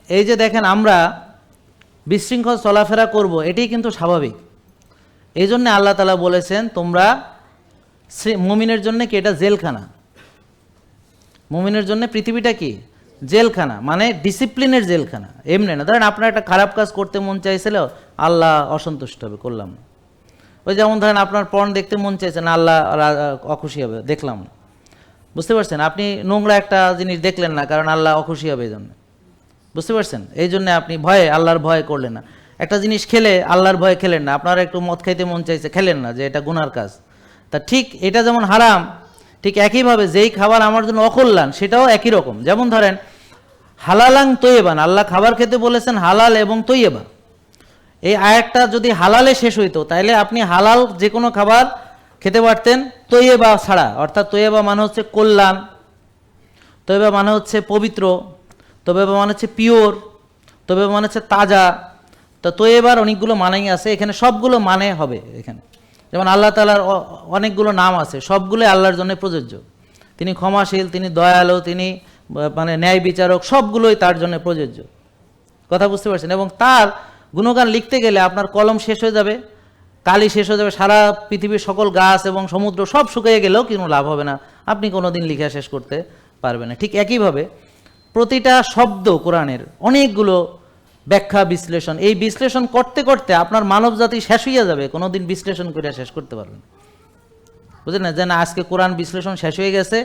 এই যে দেখেন আমরা বিশৃঙ্খল চলাফেরা করব, এটাই কিন্তু স্বাভাবিক। এই জন্য আল্লাহ তাআলা বলেছেন তোমরা, মুমিনের জন্য কি এটা জেলখানা, মুমিনের জন্য পৃথিবীটা কি জেলখানা, মানে ডিসিপ্লিনের জেলখানা, এমনি না। ধরেন আপনার একটা খারাপ কাজ করতে মন চাইছিল, আল্লাহ অসন্তুষ্ট হবে, করলাম না। ওই যেমন ধরেন আপনার পর্ন দেখতে মন চাইছে না, আল্লাহ অখুশি হবে, দেখলাম না। বুঝতে পারছেন? আপনি নোংরা একটা জিনিস দেখলেন না, কারণ আল্লাহ অখুশি হবে এই জন্য। বুঝতে পারছেন? এই জন্য আপনি ভয়ে, আল্লাহর ভয় করলেন না। একটা জিনিস খেলে আল্লাহর ভয়ে খেলেন না, আপনার একটু মদ খাইতে মন চাইছে, খেলেন না, যে এটা গুনার কাজ। তা ঠিক এটা যেমন হারাম, ঠিক একইভাবে যেই খাবার আমার জন্য অকল্যাণ, সেটাও একই রকম। যেমন ধরেন হালালাং তৈয়বান, আল্লাহ খাবার খেতে বলেছেন হালাল এবং তৈয়বা। এই আয়াতটা যদি হালালে শেষ হইতো, তাহলে আপনি হালাল যে কোনো খাবার খেতে পারতেন, তৈয়বা ছাড়া। অর্থাৎ তৈয়বা মানে হচ্ছে কল্যাণ, তৈয়বা মানে হচ্ছে পবিত্র, তৈয়বা মানে হচ্ছে পিওর, তৈয়বা মানে হচ্ছে তাজা। তো তৈয়বার অনেকগুলো মানেই আছে, এখানে সবগুলো মানে হবে এখানে। যেমন আল্লাহ তাআলার অনেকগুলো নাম আছে, সবগুলো আল্লাহর জন্য প্রযোজ্য। তিনি ক্ষমাশীল, তিনি দয়ালু, তিনি মানে ন্যায় বিচারক, সবগুলোই তার জন্য প্রযোজ্য। কথা বুঝতে পারছেন? এবং তার গুণগান লিখতে গেলে আপনার কলম শেষ হয়ে যাবে, কালি শেষ হয়ে যাবে, সারা পৃথিবীর সকল গাছ এবং সমুদ্র সব শুকিয়ে গেলেও কোনো লাভ হবে না, আপনি কোনো দিন লিখা শেষ করতে পারবেন না। ঠিক একইভাবে প্রতিটা শব্দ কোরআনের অনেকগুলো ব্যাখ্যা, বিশ্লেষণ, এই বিশ্লেষণ করতে করতে আপনার মানব জাতি শেষ হইয়া যাবে, কোনো দিন বিশ্লেষণ করে শেষ করতে পারবেন। বুঝলেন না? যে না, আজকে কোরআন বিশ্লেষণ শেষ হয়ে গেছে,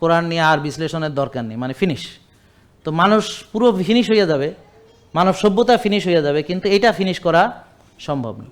কোরআন নিয়ে আর বিশ্লেষণের দরকার নেই, মানে ফিনিশ। তো মানুষ পুরো ফিনিশ হইয়া যাবে, মানব সভ্যতা ফিনিশ হইয়া যাবে, কিন্তু এটা ফিনিশ করা সম্ভব না।